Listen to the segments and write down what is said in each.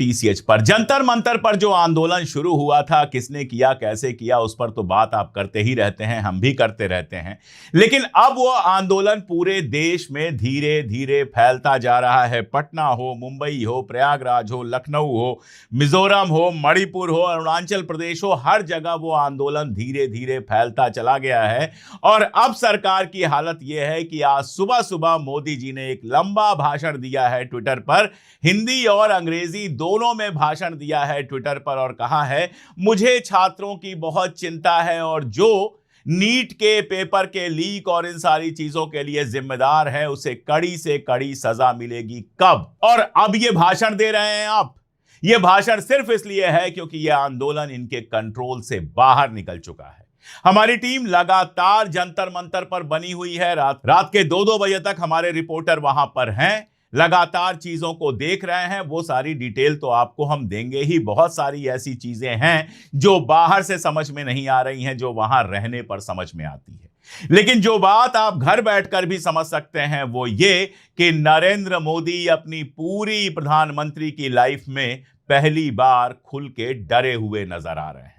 TCH पर। जंतर मंतर पर जो आंदोलन शुरू हुआ था, किसने किया, कैसे किया, उस पर तो बात आप करते ही रहते हैं, हम भी करते रहते हैं। लेकिन अब वो आंदोलन पूरे देश में धीरे धीरे फैलता जा रहा है। पटना हो, मुंबई हो, प्रयागराज हो, लखनऊ हो, मिजोरम हो, मणिपुर हो, अरुणाचल प्रदेश हो, हर जगह वो आंदोलन धीरे धीरे फैलता चला गया है। और अब सरकार की हालत यह है कि आज सुबह सुबह मोदी जी ने एक लंबा भाषण दिया है ट्विटर पर, हिंदी और अंग्रेजी दोनों में भाषण दिया है ट्विटर पर, और कहा है मुझे छात्रों की बहुत चिंता है और जो नीट के पेपर के लीक और इन सारी चीजों के लिए जिम्मेदार है उसे कड़ी से कड़ी सजा मिलेगी। कब? और अब ये भाषण दे रहे हैं आप। ये भाषण सिर्फ इसलिए है क्योंकि यह आंदोलन इनके कंट्रोल से बाहर निकल चुका है। हमारी टीम लगातार जंतर मंतर पर बनी हुई है। रात के 2-2 बजे तक हमारे रिपोर्टर वहां पर हैं, लगातार चीजों को देख रहे हैं। वो सारी डिटेल तो आपको हम देंगे ही। बहुत सारी ऐसी चीजें हैं जो बाहर से समझ में नहीं आ रही हैं, जो वहां रहने पर समझ में आती है। लेकिन जो बात आप घर बैठकर भी समझ सकते हैं वो ये कि नरेंद्र मोदी अपनी पूरी प्रधानमंत्री की लाइफ में पहली बार खुल के डरे हुए नजर आ रहे हैं।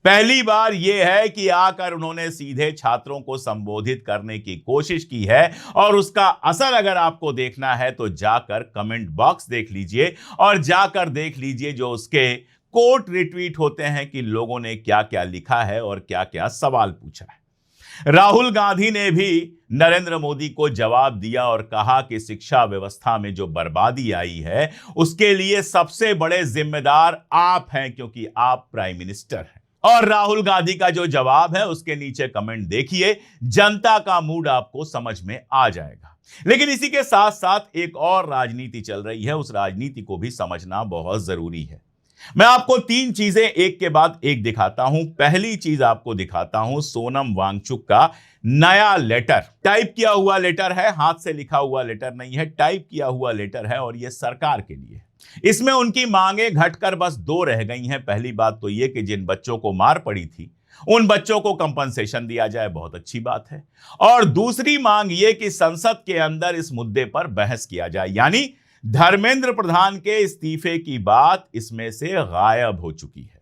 पहली बार यह है कि आकर उन्होंने सीधे छात्रों को संबोधित करने की कोशिश की है, और उसका असर अगर आपको देखना है तो जाकर कमेंट बॉक्स देख लीजिए और जाकर देख लीजिए जो उसके कोट रिट्वीट होते हैं कि लोगों ने क्या क्या लिखा है और क्या क्या सवाल पूछा है। राहुल गांधी ने भी नरेंद्र मोदी को जवाब दिया और कहा कि शिक्षा व्यवस्था में जो बर्बादी आई है उसके लिए सबसे बड़े जिम्मेदार आप हैं, क्योंकि आप प्राइम मिनिस्टर हैं। और राहुल गांधी का जो जवाब है उसके नीचे कमेंट देखिए, जनता का मूड आपको समझ में आ जाएगा। लेकिन इसी के साथ साथ एक और राजनीति चल रही है, उस राजनीति को भी समझना बहुत जरूरी है। मैं आपको 3 चीजें एक के बाद एक दिखाता हूं। पहली चीज आपको दिखाता हूं सोनम वांगचुक का नया लेटर। टाइप किया हुआ लेटर है, हाथ से लिखा हुआ लेटर नहीं है, टाइप किया हुआ लेटर है, और यह सरकार के लिए। इसमें उनकी मांगे घटकर बस 2 रह गई हैं। पहली बात तो यह कि जिन बच्चों को मार पड़ी थी उन बच्चों को कंपनसेशन दिया जाए, बहुत अच्छी बात है। और दूसरी मांग यह कि संसद के अंदर इस मुद्दे पर बहस किया जाए, यानी धर्मेंद्र प्रधान के इस्तीफे की बात इसमें से गायब हो चुकी है।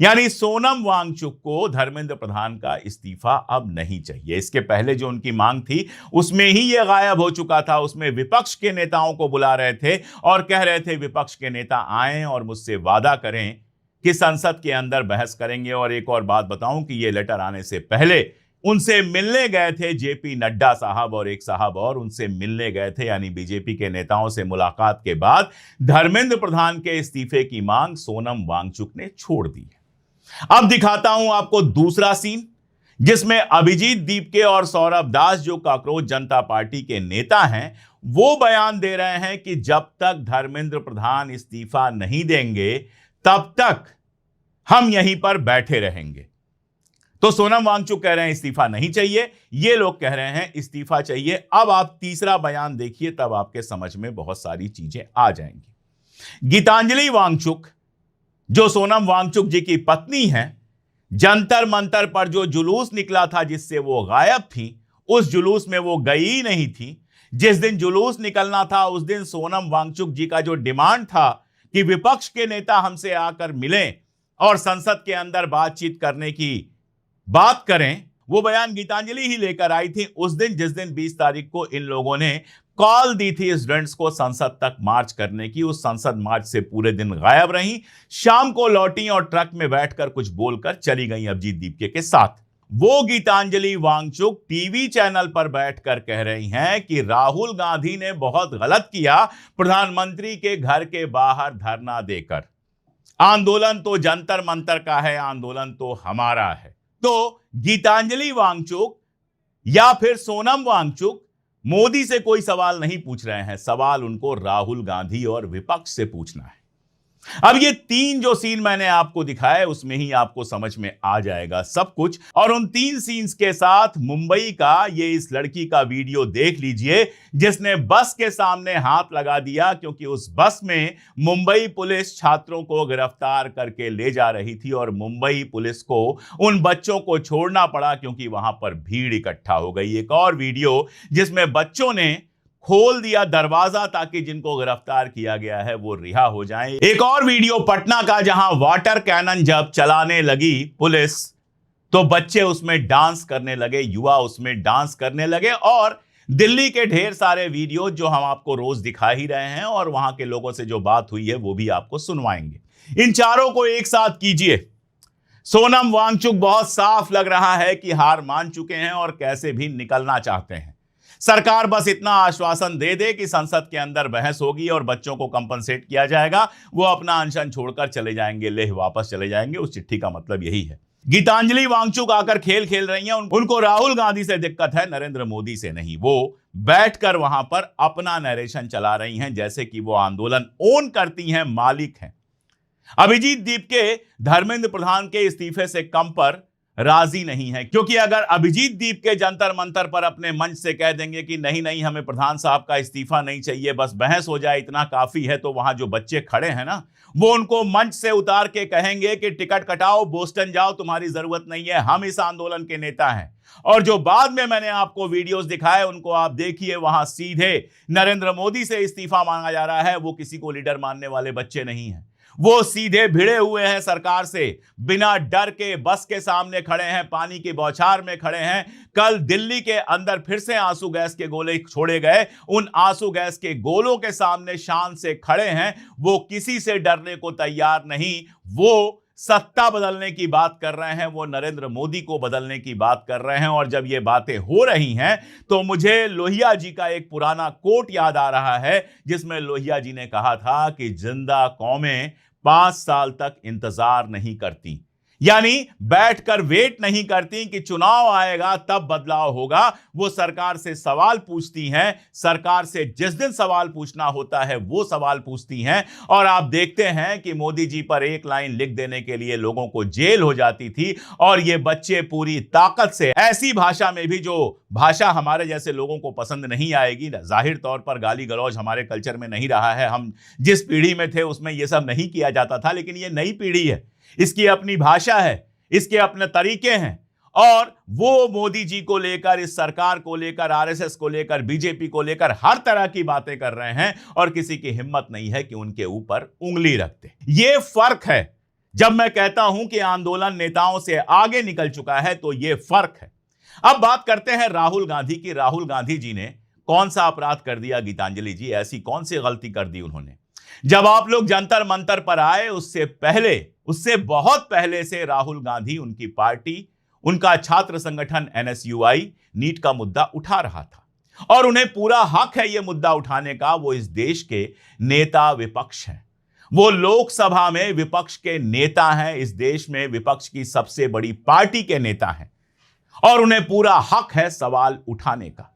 यानी सोनम वांगचुक को धर्मेंद्र प्रधान का इस्तीफा अब नहीं चाहिए। इसके पहले जो उनकी मांग थी उसमें ही यह गायब हो चुका था। उसमें विपक्ष के नेताओं को बुला रहे थे और कह रहे थे विपक्ष के नेता आएं और मुझसे वादा करें कि संसद के अंदर बहस करेंगे। और एक और बात बताऊं कि यह लेटर आने से पहले उनसे मिलने गए थे जेपी नड्डा साहब और एक साहब और उनसे मिलने गए थे, यानी बीजेपी के नेताओं से मुलाकात के बाद धर्मेंद्र प्रधान के इस्तीफे की मांग सोनम वांगचुक ने छोड़ दी है। अब दिखाता हूं आपको दूसरा सीन, जिसमें अभिजीत दीपके और सौरभ दास जो कॉकरोच जनता पार्टी के नेता हैं वो बयान दे रहे हैं कि जब तक धर्मेंद्र प्रधान इस्तीफा नहीं देंगे तब तक हम यहीं पर बैठे रहेंगे। तो सोनम वांगचुक कह रहे हैं इस्तीफा नहीं चाहिए, ये लोग कह रहे हैं इस्तीफा चाहिए। अब आप तीसरा बयान देखिए, तब आपके समझ में बहुत सारी चीजें आ जाएंगी। गीतांजलि वांगचुक जो सोनम वांगचुक जी की पत्नी हैं, जंतर मंतर पर जो जुलूस निकला था जिससे वो गायब थी, उस जुलूस में वो गई नहीं थी। जिस दिन जुलूस निकलना था उस दिन सोनम वांगचुक जी का जो डिमांड था कि विपक्ष के नेता हमसे आकर मिलें और संसद के अंदर बातचीत करने की बात करें, वो बयान गीतांजलि ही लेकर आई थी उस दिन, जिस दिन 20 तारीख को इन लोगों ने कॉल दी थी स्टूडेंट्स को संसद तक मार्च करने की। उस संसद मार्च से पूरे दिन गायब रही, शाम को लौटी और ट्रक में बैठकर कुछ बोलकर चली गई अभिजीत दीपके के साथ। वो गीतांजलि वांगचुक टीवी चैनल पर बैठकर कह रही हैं कि राहुल गांधी ने बहुत गलत किया प्रधानमंत्री के घर के बाहर धरना देकर। आंदोलन तो जंतर मंतर का है, आंदोलन तो हमारा है। तो गीतांजलि वांगचुक या फिर सोनम वांगचुक मोदी से कोई सवाल नहीं पूछ रहे हैं, सवाल उनको राहुल गांधी और विपक्ष से पूछना है। अब ये 3 जो सीन मैंने आपको दिखाए उसमें ही आपको समझ में आ जाएगा सब कुछ। और उन 3 सीन्स के साथ मुंबई का ये इस लड़की का वीडियो देख लीजिए जिसने बस के सामने हाथ लगा दिया, क्योंकि उस बस में मुंबई पुलिस छात्रों को गिरफ्तार करके ले जा रही थी और मुंबई पुलिस को उन बच्चों को छोड़ना पड़ा क्योंकि वहां पर भीड़ इकट्ठा हो गई। एक और वीडियो जिसमें बच्चों ने खोल दिया दरवाजा ताकि जिनको गिरफ्तार किया गया है वो रिहा हो जाएं। एक और वीडियो पटना का, जहां वाटर कैनन जब चलाने लगी पुलिस तो बच्चे उसमें डांस करने लगे, युवा उसमें डांस करने लगे। और दिल्ली के ढेर सारे वीडियो जो हम आपको रोज दिखा ही रहे हैं और वहां के लोगों से जो बात हुई है वो भी आपको सुनवाएंगे। इन चारों को एक साथ कीजिए। सोनम वांगचुक बहुत साफ लग रहा है कि हार मान चुके हैं और कैसे भी निकलना चाहते हैं। सरकार बस इतना आश्वासन दे दे कि संसद के अंदर बहस होगी और बच्चों को कंपनसेट किया जाएगा, वो अपना अनशन छोड़कर चले जाएंगे, लेह वापस चले जाएंगे। उस चिट्ठी का मतलब यही है। गीतांजलि वांगचुक आकर खेल खेल रही हैं। उनको राहुल गांधी से दिक्कत है, नरेंद्र मोदी से नहीं। वो बैठकर वहां पर अपना नरेशन चला रही हैं, जैसे कि वो आंदोलन ओन करती हैं, मालिक हैं। अभिजीत दीप के धर्मेंद्र प्रधान के इस्तीफे से कम पर राजी नहीं है, क्योंकि अगर अभिजीत दीप के जंतर मंतर पर अपने मंच से कह देंगे कि नहीं नहीं हमें प्रधान साहब का इस्तीफा नहीं चाहिए, बस बहस हो जाए इतना काफी है, तो वहां जो बच्चे खड़े हैं ना, वो उनको मंच से उतार के कहेंगे कि टिकट कटाओ, बोस्टन जाओ, तुम्हारी जरूरत नहीं है, हम इस आंदोलन के नेता हैं। और जो बाद में मैंने आपको वीडियोस दिखाए उनको आप देखिए, वहां सीधे नरेंद्र मोदी से इस्तीफा मांगा जा रहा है। वो किसी को लीडर मानने वाले बच्चे नहीं हैं, वो सीधे भिड़े हुए हैं सरकार से, बिना डर के बस के सामने खड़े हैं, पानी की बौछार में खड़े हैं। कल दिल्ली के अंदर फिर से आंसू गैस के गोले छोड़े गए, उन आंसू गैस के गोलों के सामने शान से खड़े हैं। वो किसी से डरने को तैयार नहीं। वो सत्ता बदलने की बात कर रहे हैं, वो नरेंद्र मोदी को बदलने की बात कर रहे हैं। और जब ये बातें हो रही हैं तो मुझे लोहिया जी का एक पुराना कोट याद आ रहा है, जिसमें लोहिया जी ने कहा था कि जिंदा कौमें 5 साल तक इंतजार नहीं करती, यानी बैठकर वेट नहीं करती कि चुनाव आएगा तब बदलाव होगा। वो सरकार से सवाल पूछती हैं, सरकार से जिस दिन सवाल पूछना होता है वो सवाल पूछती हैं। और आप देखते हैं कि मोदी जी पर एक लाइन लिख देने के लिए लोगों को जेल हो जाती थी, और ये बच्चे पूरी ताकत से ऐसी भाषा में भी, जो भाषा हमारे जैसे लोगों को पसंद नहीं आएगी, जाहिर तौर पर गाली गलौज हमारे कल्चर में नहीं रहा है, हम जिस पीढ़ी में थे उसमें यह सब नहीं किया जाता था, लेकिन ये नई पीढ़ी है, इसकी अपनी भाषा है, इसके अपने तरीके हैं। और वो मोदी जी को लेकर, इस सरकार को लेकर, आरएसएस को लेकर, बीजेपी को लेकर हर तरह की बातें कर रहे हैं, और किसी की हिम्मत नहीं है कि उनके ऊपर उंगली रखते। ये फर्क है। जब मैं कहता हूं कि आंदोलन नेताओं से आगे निकल चुका है, तो ये फर्क है। अब बात करते हैं राहुल गांधी की। राहुल गांधी जी ने कौन सा अपराध कर दिया? गीतांजलि जी, ऐसी कौन सी गलती कर दी उन्होंने? जब आप लोग जंतर मंतर पर आए, उससे बहुत पहले से राहुल गांधी, उनकी पार्टी, उनका छात्र संगठन एनएसयूआई नीट का मुद्दा उठा रहा था, और उन्हें पूरा हक है यह मुद्दा उठाने का। वो इस देश के नेता विपक्ष हैं, वो लोकसभा में विपक्ष के नेता हैं, इस देश में विपक्ष की सबसे बड़ी पार्टी के नेता हैं, और उन्हें पूरा हक है सवाल उठाने का।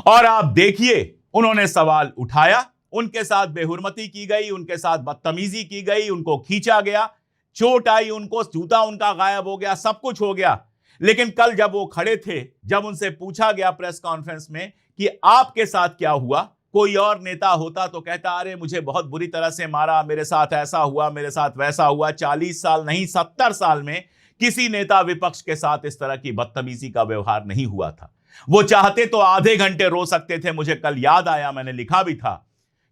और आप देखिए, उन्होंने सवाल उठाया, उनके साथ बेहुरमती की गई, उनके साथ बदतमीजी की गई, उनको खींचा गया, चोट आई उनको, जूता उनका गायब हो गया, सब कुछ हो गया। लेकिन कल जब वो खड़े थे, जब उनसे पूछा गया प्रेस कॉन्फ्रेंस में कि आपके साथ क्या हुआ, कोई और नेता होता तो कहता अरे मुझे बहुत बुरी तरह से मारा, मेरे साथ ऐसा हुआ, मेरे साथ वैसा हुआ। 40 साल नहीं, 70 साल में किसी नेता विपक्ष के साथ इस तरह की बदतमीजी का व्यवहार नहीं हुआ था। वो चाहते तो आधे घंटे रो सकते थे। मुझे कल याद आया, मैंने लिखा भी था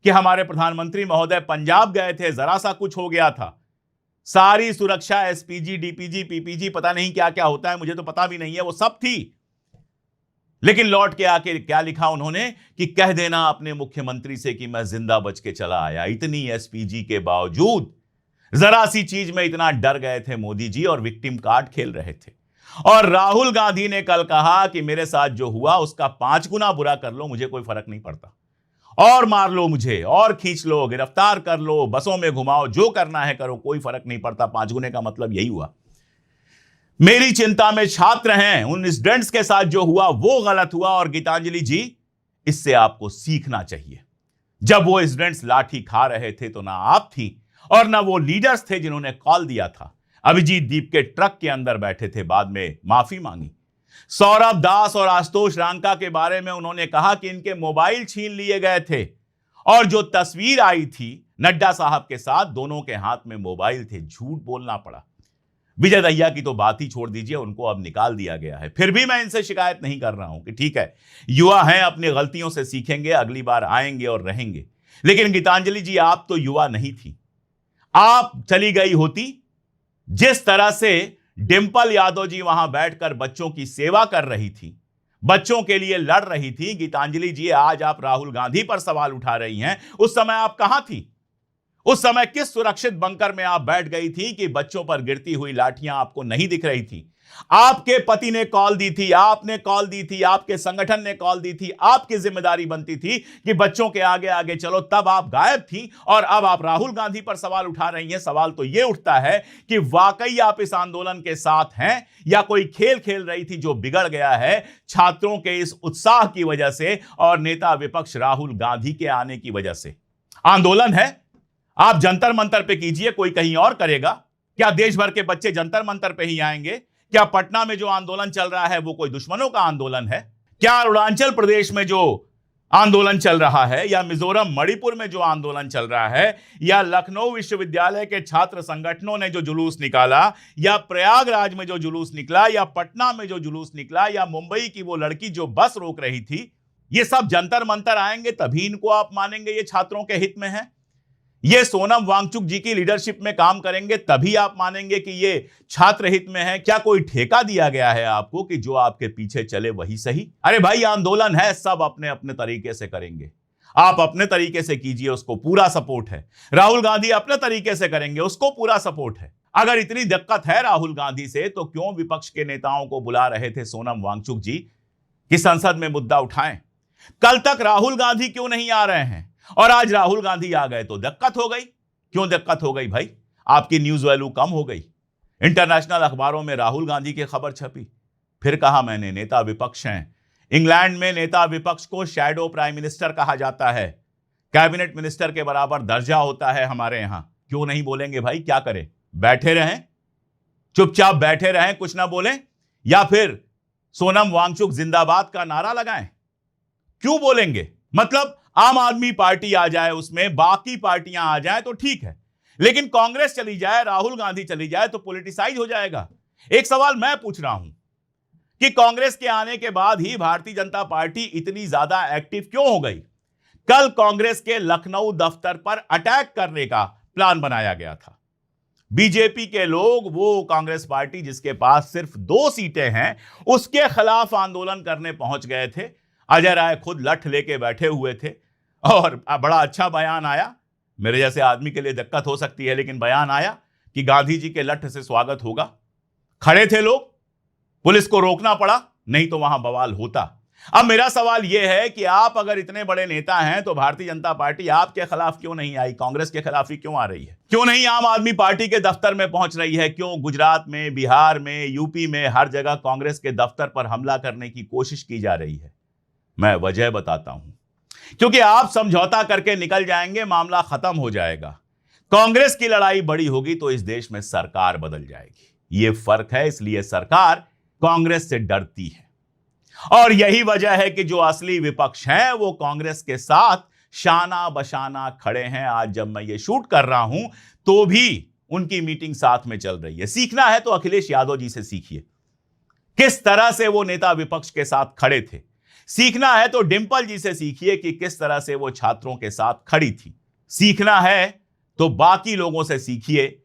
कि हमारे प्रधानमंत्री महोदय पंजाब गए थे, जरा सा कुछ हो गया था, सारी सुरक्षा, एसपीजी, डीपीजी, पीपीजी, पता नहीं क्या क्या होता है, मुझे तो पता भी नहीं है, वो सब थी। लेकिन लौट के आके क्या लिखा उन्होंने कि कह देना अपने मुख्यमंत्री से कि मैं जिंदा बच के चला आया। इतनी एसपीजी के बावजूद जरा सी चीज में इतना डर गए थे मोदी जी, और विक्टिम कार्ड खेल रहे थे। और राहुल गांधी ने कल कहा कि मेरे साथ जो हुआ उसका 5 गुना बुरा कर लो, मुझे कोई फर्क नहीं पड़ता, और मार लो मुझे, और खींच लो, गिरफ्तार कर लो, बसों में घुमाओ, जो करना है करो, कोई फर्क नहीं पड़ता। 5 गुने का मतलब यही हुआ। मेरी चिंता में छात्र हैं, उन स्टूडेंट्स के साथ जो हुआ वो गलत हुआ, और गीतांजलि जी, इससे आपको सीखना चाहिए। जब वो स्टूडेंट्स लाठी खा रहे थे तो ना आप थी और ना वो लीडर्स थे जिन्होंने कॉल दिया था। अभिजीत दीप के ट्रक के अंदर बैठे थे, बाद में माफी मांगी। सौरभ दास और आशुतोष रांका के बारे में उन्होंने कहा कि इनके मोबाइल छीन लिए गए थे, और जो तस्वीर आई थी नड्डा साहब के साथ, दोनों के हाथ में मोबाइल थे। झूठ बोलना पड़ा। विजय दहिया की तो बात ही छोड़ दीजिए, उनको अब निकाल दिया गया है। फिर भी मैं इनसे शिकायत नहीं कर रहा हूं कि ठीक है, युवा हैं, अपनी गलतियों से सीखेंगे, अगली बार आएंगे और रहेंगे। लेकिन गीतांजलि जी, आप तो युवा नहीं थी। आप चली गई होती, जिस तरह से डिंपल यादव जी वहां बैठकर बच्चों की सेवा कर रही थी, बच्चों के लिए लड़ रही थी। गीतांजलि जी, आज आप राहुल गांधी पर सवाल उठा रही हैं, उस समय आप कहां थी? उस समय किस सुरक्षित बंकर में आप बैठ गई थी कि बच्चों पर गिरती हुई लाठियां आपको नहीं दिख रही थी? आपके पति ने कॉल दी थी, आपने कॉल दी थी, आपके संगठन ने कॉल दी थी, आपकी जिम्मेदारी बनती थी कि बच्चों के आगे आगे चलो, तब आप गायब थी और अब आप राहुल गांधी पर सवाल उठा रही हैं। सवाल तो यह उठता है कि वाकई आप इस आंदोलन के साथ हैं या कोई खेल खेल रही थी जो बिगड़ गया है छात्रों के इस उत्साह की वजह से और नेता विपक्ष राहुल गांधी के आने की वजह से। आंदोलन है, आप जंतर मंतर पे कीजिए, कोई कहीं और करेगा। क्या देश भर के बच्चे जंतर मंतर पे ही आएंगे? क्या पटना में जो आंदोलन चल रहा है वो कोई दुश्मनों का आंदोलन है? क्या अरुणाचल प्रदेश में जो आंदोलन चल रहा है, या मिजोरम मणिपुर में जो आंदोलन चल रहा है, या लखनऊ विश्वविद्यालय के छात्र संगठनों ने जो जुलूस निकाला, या प्रयागराज में जो जुलूस निकला, या पटना में जो जुलूस निकला, या मुंबई की वो लड़की जो बस रोक रही थी, ये सब जंतर मंतर आएंगे तभी इनको आप मानेंगे ये छात्रों के हित में है? ये सोनम वांगचुक जी की लीडरशिप में काम करेंगे तभी आप मानेंगे कि ये छात्र हित में है? क्या कोई ठेका दिया गया है आपको कि जो आपके पीछे चले वही सही? अरे भाई, आंदोलन है, सब अपने अपने तरीके से करेंगे। आप अपने तरीके से कीजिए, उसको पूरा सपोर्ट है। राहुल गांधी अपने तरीके से करेंगे, उसको पूरा सपोर्ट है। अगर इतनी दिक्कत है राहुल गांधी से, तो क्यों विपक्ष के नेताओं को बुला रहे थे सोनम वांगचुक जी कि संसद में मुद्दा उठाएं? कल तक राहुल गांधी क्यों नहीं आ रहे हैं और आज राहुल गांधी आ गए तो दिक्कत हो गई? क्यों दिक्कत हो गई भाई? आपकी न्यूज वैल्यू कम हो गई। इंटरनेशनल अखबारों में राहुल गांधी की खबर छपी, फिर कहा मैंने नेता विपक्ष हैं। इंग्लैंड में नेता विपक्ष को शैडो प्राइम मिनिस्टर कहा जाता है, कैबिनेट मिनिस्टर के बराबर दर्जा होता है हमारे यहां। क्यों नहीं बोलेंगे भाई? क्या करें? बैठे रहें, चुपचाप बैठे रहें, कुछ ना बोलें, या फिर सोनम वांगचुक जिंदाबाद का नारा लगाएं? क्यों बोलेंगे? मतलब आम आदमी पार्टी आ जाए, उसमें बाकी पार्टियां आ जाए तो ठीक है, लेकिन कांग्रेस चली जाए, राहुल गांधी चली जाए तो पॉलिटिसाइज हो जाएगा। एक सवाल मैं पूछ रहा हूं कि कांग्रेस के आने के बाद ही भारतीय जनता पार्टी इतनी ज्यादा एक्टिव क्यों हो गई? कल कांग्रेस के लखनऊ दफ्तर पर अटैक करने का प्लान बनाया गया था। बीजेपी के लोग, वो कांग्रेस पार्टी जिसके पास सिर्फ 2 सीटें हैं, उसके खिलाफ आंदोलन करने पहुंच गए थे। अजय राय खुद लठ लेके बैठे हुए थे और बड़ा अच्छा बयान आया। मेरे जैसे आदमी के लिए दिक्कत हो सकती है, लेकिन बयान आया कि गांधी जी के लठ से स्वागत होगा। खड़े थे लोग, पुलिस को रोकना पड़ा, नहीं तो वहां बवाल होता। अब मेरा सवाल यह है कि आप अगर इतने बड़े नेता हैं तो भारतीय जनता पार्टी आपके खिलाफ क्यों नहीं आई? कांग्रेस के खिलाफ ही क्यों आ रही है? क्यों नहीं आम आदमी पार्टी के दफ्तर में पहुंच रही है? क्यों गुजरात में, बिहार में, यूपी में हर जगह कांग्रेस के दफ्तर पर हमला करने की कोशिश की जा रही है? मैं वजह बताता हूं, क्योंकि आप समझौता करके निकल जाएंगे, मामला खत्म हो जाएगा। कांग्रेस की लड़ाई बड़ी होगी तो इस देश में सरकार बदल जाएगी। यह फर्क है, इसलिए सरकार कांग्रेस से डरती है। और यही वजह है कि जो असली विपक्ष हैं वो कांग्रेस के साथ शाना बशाना खड़े हैं। आज जब मैं ये शूट कर रहा हूं तो भी उनकी मीटिंग साथ में चल रही है। सीखना है तो अखिलेश यादव जी से सीखिए, किस तरह से वो नेता विपक्ष के साथ खड़े थे। सीखना है तो डिंपल जी से सीखिए कि किस तरह से वो छात्रों के साथ खड़ी थी। सीखना है तो बाकी लोगों से सीखिए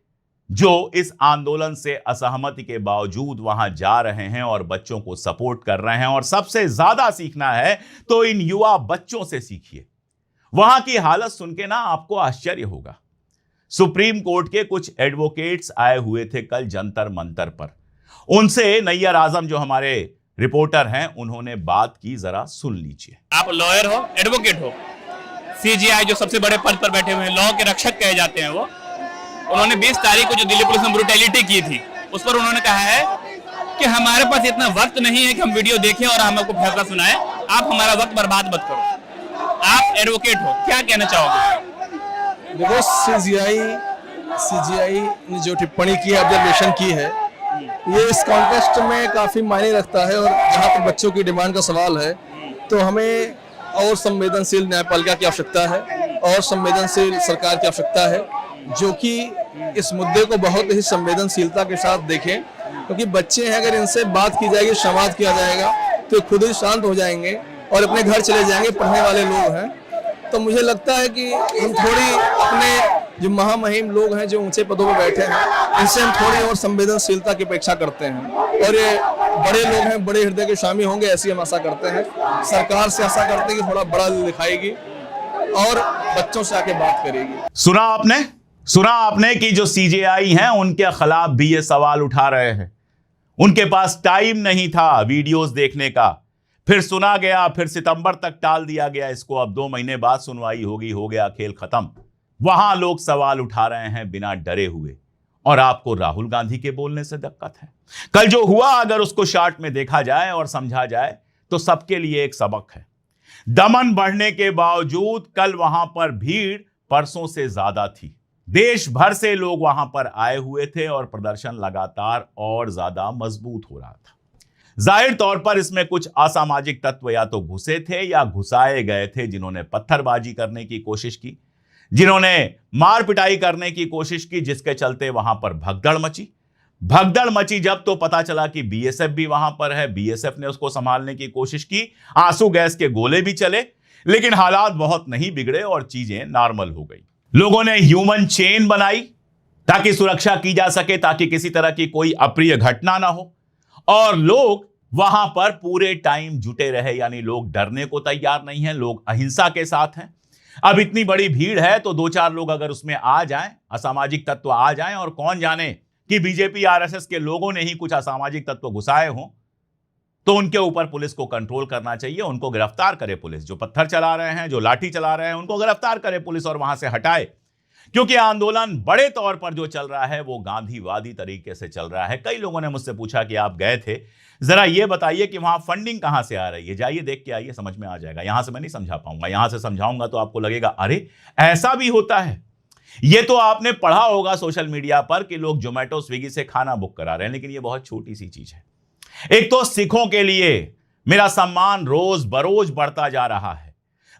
जो इस आंदोलन से असहमति के बावजूद वहां जा रहे हैं और बच्चों को सपोर्ट कर रहे हैं। और सबसे ज्यादा सीखना है तो इन युवा बच्चों से सीखिए। वहां की हालत सुन के ना आपको आश्चर्य होगा। सुप्रीम कोर्ट के कुछ एडवोकेट्स आए हुए थे कल जंतर मंतर पर। उनसे नैयर आजम जो हमारे रिपोर्टर हैं, उन्होंने बात की, जरा सुन लीजिए। आप लॉयर हो, एडवोकेट हो, सीजीआई जो सबसे बड़े पद पर बैठे हुए हैं, लॉ के रक्षक कहे जाते हैं, वो उन्होंने 20 तारीख को जो दिल्ली पुलिस ने ब्रूटैलिटी की थी उस पर उन्होंने कहा है कि हमारे पास इतना वक्त नहीं है कि हम वीडियो देखें और हम आपको फैसला सुनाएं, आप हमारा वक्त बर्बाद मत करो। आप एडवोकेट हो, क्या कहना चाहोगे? देखो, सीजीआई ने जो टिप्पणी की है, ऑब्जर्वेशन की है, ये इस कॉन्टेस्ट में काफी मायने रखता है। और जहाँ तक बच्चों की डिमांड का सवाल है तो हमें और संवेदनशील न्यायपालिका की आवश्यकता है और संवेदनशील सरकार की आवश्यकता है, जो कि इस मुद्दे को बहुत ही संवेदनशीलता के साथ देखें, क्योंकि बच्चे हैं, अगर इनसे बात की जाएगी, संवाद किया जाएगा तो खुद ही शांत हो जाएंगे और अपने घर चले जाएंगे। पढ़ने वाले लोग हैं, तो मुझे लगता है कि हम थोड़ी अपने जो महामहिम लोग हैं, जो ऊंचे पदों पर बैठे हैं, इनसे हम थोड़ी और संवेदनशीलता की अपेक्षा करते हैं। और ये बड़े लोग हैं, बड़े हृदय के स्वामी होंगे, ऐसी हम आशा करते हैं। सरकार से आशा करते हैं कि थोड़ा बड़ा दिखाएगी और बच्चों से आके बात करेगी। सुना आपने कि जो सीजेआई हैं उनके खिलाफ भी ये सवाल उठा रहे हैं। उनके पास टाइम नहीं था वीडियोस देखने का, फिर सुना गया, फिर सितंबर तक टाल दिया गया इसको, अब 2 महीने बाद सुनवाई होगी, हो गया खेल खत्म। वहां लोग सवाल उठा रहे हैं बिना डरे हुए, और आपको राहुल गांधी के बोलने से दिक्कत है। कल जो हुआ अगर उसको शॉर्ट में देखा जाए और समझा जाए तो सबके लिए एक सबक है। दमन बढ़ने के बावजूद कल वहां पर भीड़ परसों से ज्यादा थी। देश भर से लोग वहां पर आए हुए थे और प्रदर्शन लगातार और ज्यादा मजबूत हो रहा था। जाहिर तौर पर इसमें कुछ असामाजिक तत्व या तो घुसे थे या घुसाए गए थे, जिन्होंने पत्थरबाजी करने की कोशिश की, जिन्होंने मार पिटाई करने की कोशिश की, जिसके चलते वहां पर भगदड़ मची। जब तो पता चला कि बीएसएफ भी वहां पर है, बीएसएफ ने उसको संभालने की कोशिश की, आंसू गैस के गोले भी चले, लेकिन हालात बहुत नहीं बिगड़े और चीजें नॉर्मल हो गई। लोगों ने ह्यूमन चेन बनाई ताकि सुरक्षा की जा सके, ताकि किसी तरह की कोई अप्रिय घटना ना हो, और लोग वहां पर पूरे टाइम जुटे रहे। यानी लोग डरने को तैयार नहीं हैं, लोग अहिंसा के साथ हैं। अब इतनी बड़ी भीड़ है तो 2-4 लोग अगर उसमें आ जाएं, असामाजिक तत्व आ जाएं, और कौन जाने कि बीजेपी आरएसएस के लोगों ने ही कुछ असामाजिक तत्व घुसाए हों, तो उनके ऊपर पुलिस को कंट्रोल करना चाहिए। उनको गिरफ्तार करे पुलिस, जो पत्थर चला रहे हैं, जो लाठी चला रहे हैं, उनको गिरफ्तार करे पुलिस और वहां से हटाए। क्योंकि आंदोलन बड़े तौर पर जो चल रहा है वो गांधीवादी तरीके से चल रहा है। कई लोगों ने मुझसे पूछा कि आप गए थे, जरा ये बताइए कि वहां फंडिंग कहां से आ रही है। जाइए देख के आइए, समझ में आ जाएगा। यहां से मैं नहीं समझा पाऊंगा, यहां से समझाऊंगा तो आपको लगेगा अरे ऐसा भी होता है। ये तो आपने पढ़ा होगा सोशल मीडिया पर कि लोग जोमेटो स्विगी से खाना बुक करा रहे हैं, लेकिन ये बहुत छोटी सी चीज है। एक तो सिखों के लिए मेरा सम्मान रोज बरोज बढ़ता जा रहा है।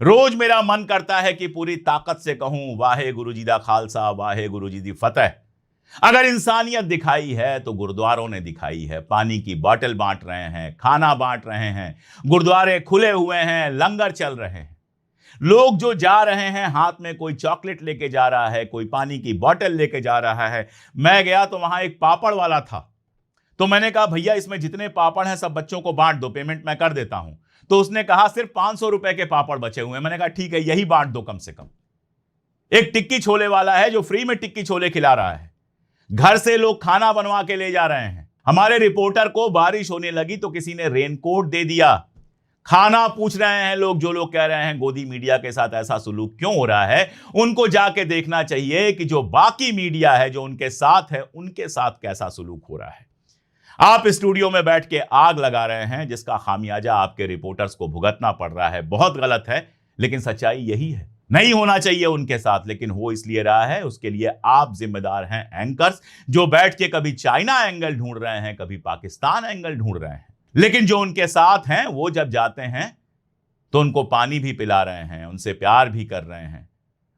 रोज मेरा मन करता है कि पूरी ताकत से कहूं वाहे गुरु जी दा खालसा, वाहे गुरु जी दी फतेह। अगर इंसानियत दिखाई है तो गुरुद्वारों ने दिखाई है। पानी की बोतल बांट रहे हैं, खाना बांट रहे हैं, गुरुद्वारे खुले हुए हैं, लंगर चल रहे हैं। लोग जो जा रहे हैं, हाथ में कोई चॉकलेट लेके जा रहा है, कोई पानी की बोतल लेके जा रहा है। मैं गया तो वहां एक पापड़ वाला था, तो मैंने कहा भैया इसमें जितने पापड़ हैं सब बच्चों को बांट दो, पेमेंट मैं कर देता हूं। तो उसने कहा सिर्फ 500 रुपए के पापड़ बचे हुए हैं। मैंने कहा ठीक है, यही बांट दो कम से कम। एक टिक्की छोले वाला है जो फ्री में टिक्की छोले खिला रहा है। घर से लोग खाना बनवा के ले जा रहे हैं। हमारे रिपोर्टर को बारिश होने लगी तो किसी ने रेनकोट दे दिया। खाना पूछ रहे हैं लोग, जो लोग कह रहे हैं गोदी मीडिया के साथ ऐसा सुलूक क्यों हो रहा है, उनको जाके देखना चाहिए कि जो बाकी मीडिया है जो उनके साथ है, उनके साथ कैसा सुलूक हो रहा है। आप स्टूडियो में बैठ के आग लगा रहे हैं, जिसका खामियाजा आपके रिपोर्टर्स को भुगतना पड़ रहा है। बहुत गलत है, लेकिन सच्चाई यही है। नहीं होना चाहिए उनके साथ, लेकिन हो इसलिए रहा है। उसके लिए आप जिम्मेदार हैं, एंकर्स, जो बैठ के कभी चाइना एंगल ढूंढ रहे हैं, कभी पाकिस्तान एंगल ढूंढ रहे हैं। लेकिन जो उनके साथ हैं वो जब जाते हैं तो उनको पानी भी पिला रहे हैं, उनसे प्यार भी कर रहे हैं,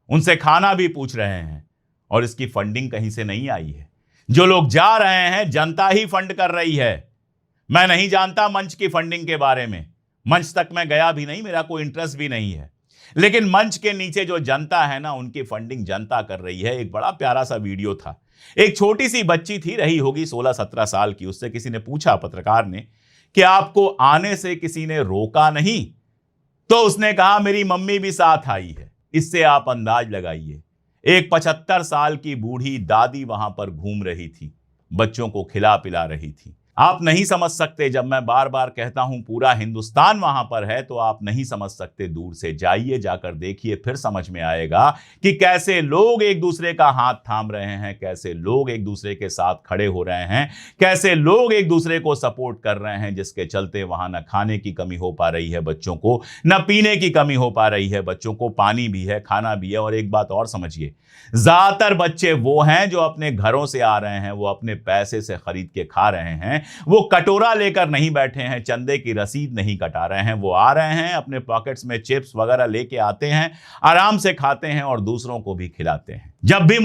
उनसे खाना भी पूछ रहे हैं, और इसकी फंडिंग कहीं से नहीं आई है। जो लोग जा रहे हैं जनता ही फंड कर रही है। मैं नहीं जानता मंच की फंडिंग के बारे में, मंच तक मैं गया भी नहीं, मेरा कोई इंटरेस्ट भी नहीं है। लेकिन मंच के नीचे जो जनता है ना, उनकी फंडिंग जनता कर रही है। एक बड़ा प्यारा सा वीडियो था, एक छोटी सी बच्ची थी, रही होगी 16-17 साल की। उससे किसी ने पूछा, पत्रकार ने, कि आपको आने से किसी ने रोका नहीं? तो उसने कहा मेरी मम्मी भी साथ आई है। इससे आप अंदाज लगाइए, एक 75 साल की बूढ़ी दादी वहां पर घूम रही थी, बच्चों को खिला पिला रही थी। आप नहीं समझ सकते, जब मैं बार बार कहता हूं पूरा हिंदुस्तान वहां पर है, तो आप नहीं समझ सकते। दूर से जाइए, जाकर देखिए, फिर समझ में आएगा कि कैसे लोग एक दूसरे का हाथ थाम रहे हैं, कैसे लोग एक दूसरे के साथ खड़े हो रहे हैं, कैसे लोग एक दूसरे को सपोर्ट कर रहे हैं, जिसके चलते वहां न खाने की कमी हो पा रही है बच्चों को, न पीने की कमी हो पा रही है बच्चों को। पानी भी है, खाना भी है। और एक बात और समझिए, ज्यादातर बच्चे वो हैं जो अपने घरों से आ रहे हैं, वो अपने पैसे से खरीद के खा रहे हैं। वो कटोरा लेकर नहीं बैठे हैं, चंदे की रसीद नहीं कटा रहे हैं। वो आ रहे हैं, अपने पॉकेट्स में चिप्स वगैरह लेके आते हैं, आराम से खाते हैं और दूसरों को भी खिलाते हैं। जब भी